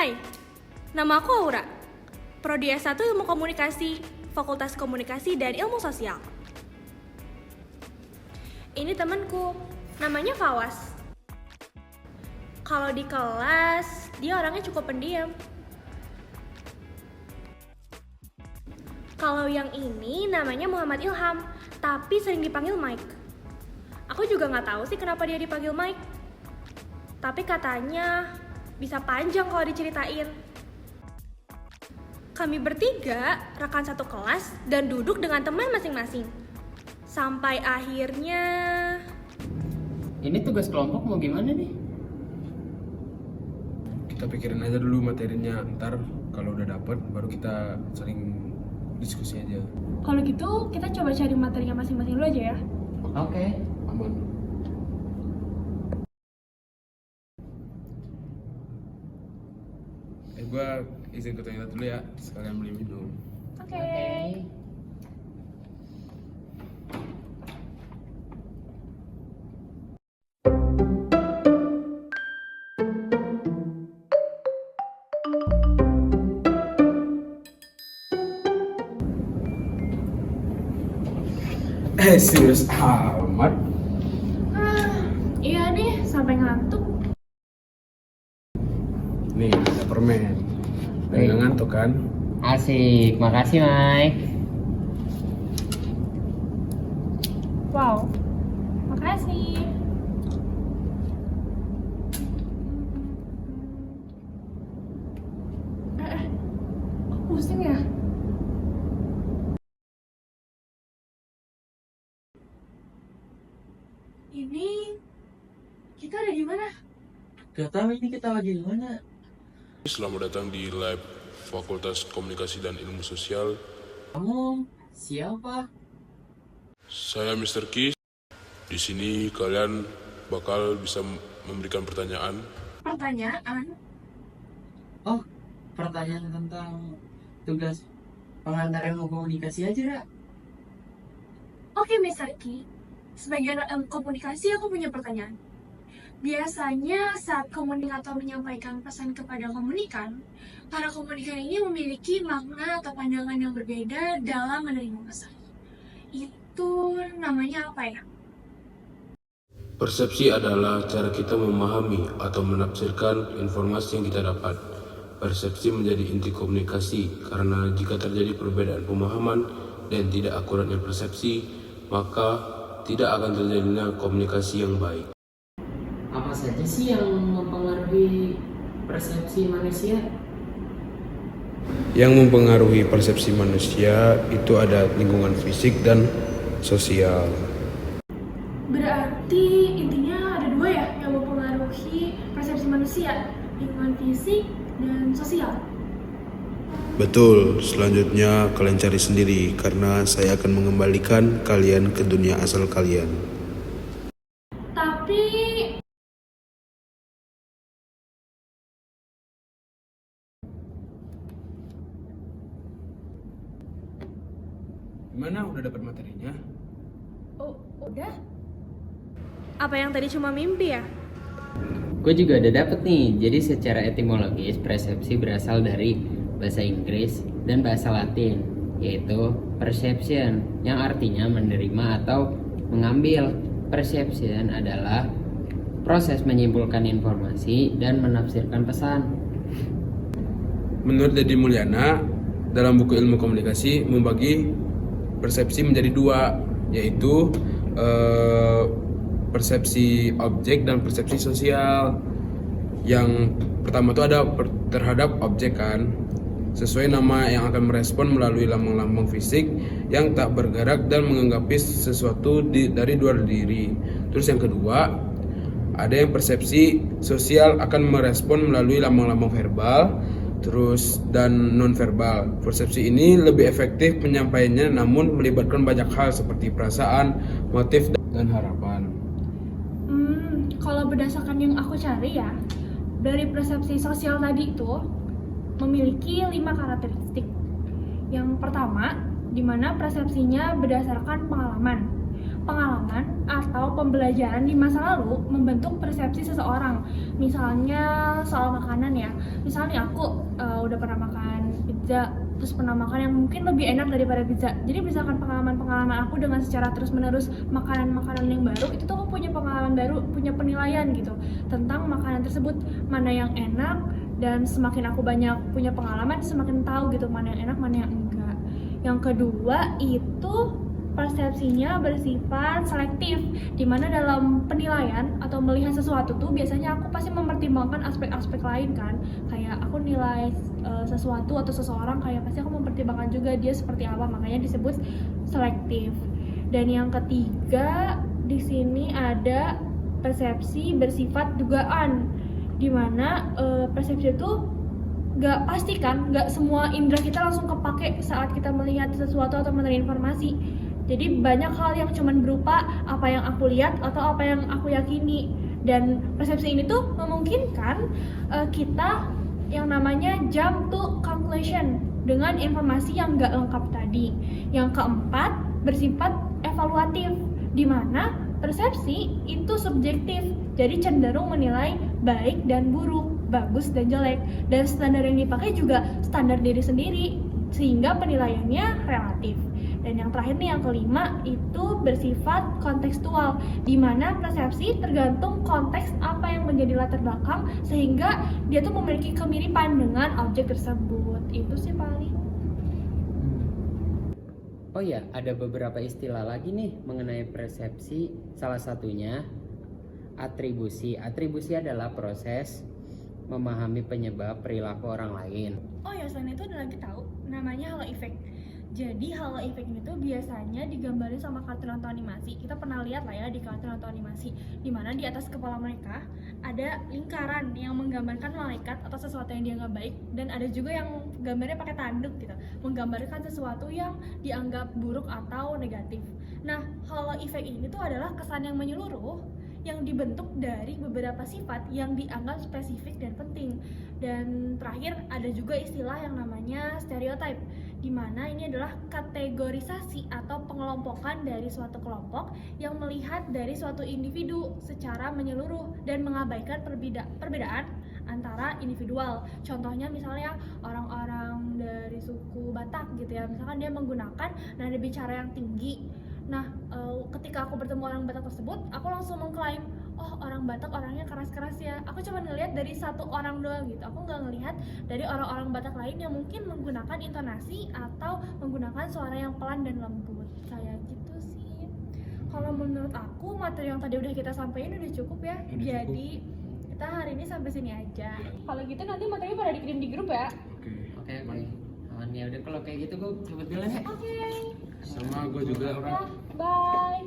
Hai, nama aku Aura. Prodi S1 Ilmu Komunikasi, Fakultas Komunikasi dan Ilmu Sosial. Ini temanku, namanya Fawas. Kalau di kelas, dia orangnya cukup pendiam. Kalau yang ini namanya Muhammad Ilham, tapi sering dipanggil Mike. Aku juga nggak tahu sih kenapa dia dipanggil Mike. Tapi katanya bisa panjang kalau diceritain. Kami bertiga rekan satu kelas dan duduk dengan teman masing-masing. Sampai akhirnya... Ini tugas kelompok mau gimana nih? Kita pikirin aja dulu materinya, ntar kalau udah dapet baru kita saling diskusi aja. Kalau gitu kita coba cari materinya masing-masing dulu aja ya. Oke. Aman. Gua izin ke toilet dulu ya, sekalian beli minum. Oke. Serius amat? Iya nih, sampai ngantuk. Nih, ada permen. Nggak ngantuk kan? Asik, makasih Mike. Wow, makasih. Kok pusing ya? Ini kita ada di mana? Gak tahu ini kita lagi di mana. Selamat datang di Lab Fakultas Komunikasi dan Ilmu Sosial. Kamu siapa? Saya Mr. Kis. Di sini kalian bakal bisa memberikan pertanyaan. Pertanyaan? Oh, pertanyaan tentang tugas pengantar ilmu komunikasi aja, Ra. Oke, Mr. Ki. Sebagai anak ilmu komunikasi, aku punya pertanyaan. Biasanya saat komunikator menyampaikan pesan kepada komunikan, para komunikan ini memiliki makna atau pandangan yang berbeda dalam menerima pesan. Itu namanya apa ya? Persepsi adalah cara kita memahami atau menafsirkan informasi yang kita dapat. Persepsi menjadi inti komunikasi karena jika terjadi perbedaan pemahaman dan tidak akuratnya persepsi, maka tidak akan terjadinya komunikasi yang baik. Apa saja sih yang mempengaruhi persepsi manusia? Yang mempengaruhi persepsi manusia itu ada lingkungan fisik dan sosial. Berarti intinya ada dua ya yang mempengaruhi persepsi manusia, lingkungan fisik dan sosial. Betul, selanjutnya kalian cari sendiri karena saya akan mengembalikan kalian ke dunia asal kalian. Tapi Gimana, udah dapat materinya? oh, udah? Apa yang tadi cuma mimpi ya? Gue juga udah dapet nih. Jadi secara etimologis persepsi berasal dari bahasa Inggris dan bahasa Latin, yaitu perception, yang artinya menerima atau mengambil. Perception adalah proses menyimpulkan informasi dan menafsirkan pesan. Menurut Deddy Mulyana, dalam buku ilmu komunikasi membagi persepsi menjadi dua, yaitu persepsi objek dan persepsi sosial. Yang pertama itu ada terhadap objek kan, sesuai nama yang akan merespon melalui lambang-lambang fisik yang tak bergerak dan menganggapi sesuatu dari luar diri. Terus yang kedua, ada yang persepsi sosial akan merespon melalui lambang-lambang verbal terus dan non-verbal. Persepsi ini lebih efektif penyampaiannya namun melibatkan banyak hal seperti perasaan, motif, dan harapan. Kalau berdasarkan yang aku cari ya, dari persepsi sosial tadi itu memiliki 5 karakteristik. Yang pertama, di mana persepsinya berdasarkan pengalaman. pengalaman atau pembelajaran di masa lalu membentuk persepsi seseorang. Misalnya soal makanan ya. Misalnya aku udah pernah makan pizza, terus pernah makan yang mungkin lebih enak daripada pizza. Jadi misalkan pengalaman-pengalaman aku dengan secara terus-menerus makanan-makanan yang baru, itu tuh aku punya pengalaman baru, punya penilaian gitu tentang makanan tersebut, mana yang enak, dan semakin aku banyak punya pengalaman, semakin tahu gitu mana yang enak, mana yang enggak. Yang kedua itu persepsinya bersifat selektif, dimana dalam penilaian atau melihat sesuatu tuh biasanya aku pasti mempertimbangkan aspek-aspek lain kan, kayak aku nilai sesuatu atau seseorang kayak pasti aku mempertimbangkan juga dia seperti apa, makanya disebut selektif. Dan yang ketiga di sini ada persepsi bersifat dugaan, dimana persepsi itu nggak pasti kan, nggak semua indera kita langsung kepake saat kita melihat sesuatu atau menerima informasi. Jadi banyak hal yang cuman berupa apa yang aku lihat atau apa yang aku yakini. Dan persepsi ini tuh memungkinkan kita yang namanya jump to conclusion dengan informasi yang nggak lengkap tadi. Yang keempat bersifat evaluatif, di mana persepsi itu subjektif, jadi cenderung menilai baik dan buruk, bagus dan jelek, dan standar yang dipakai juga standar diri sendiri, sehingga penilaiannya relatif. Dan yang terakhir nih, yang kelima, itu bersifat kontekstual, di mana persepsi tergantung konteks apa yang menjadi latar belakang, sehingga dia tuh memiliki kemiripan dengan objek tersebut. Itu sih paling. Oh ya, ada beberapa istilah lagi nih mengenai persepsi. Salah satunya atribusi. Atribusi adalah proses memahami penyebab perilaku orang lain. Oh ya, selain itu ada lagi tahu, namanya halo effect. Jadi halo effect ini tuh biasanya digambarin sama kartun atau animasi. Kita pernah lihat lah ya di kartun atau animasi, dimana di atas kepala mereka ada lingkaran yang menggambarkan malaikat atau sesuatu yang dianggap baik, dan ada juga yang gambarnya pakai tanduk gitu, menggambarkan sesuatu yang dianggap buruk atau negatif. Nah, halo effect ini tuh adalah kesan yang menyeluruh yang dibentuk dari beberapa sifat yang dianggap spesifik dan penting. Dan terakhir ada juga istilah yang namanya stereotype, di mana ini adalah kategorisasi atau pengelompokan dari suatu kelompok yang melihat dari suatu individu secara menyeluruh dan mengabaikan perbedaan antara individual. Contohnya misalnya orang-orang dari suku Batak gitu ya, misalkan dia menggunakan nada bicara yang tinggi. Nah, ketika aku bertemu orang Batak tersebut, aku langsung mengklaim, oh orang Batak orangnya keras-keras ya. Aku cuma ngelihat dari satu orang doang gitu. Aku nggak ngelihat dari orang-orang Batak lain yang mungkin menggunakan intonasi atau menggunakan suara yang pelan dan lembut. Kayak gitu sih. Kalau menurut aku materi yang tadi udah kita sampaikan udah cukup ya. Jadi kita hari ini sampai sini aja. Kalau gitu nanti materinya pada dikirim di grup ya. Oke. Aman ya udah, kalau kayak gitu gue cabut dulu ya. Oke. Sama gue juga. Bye.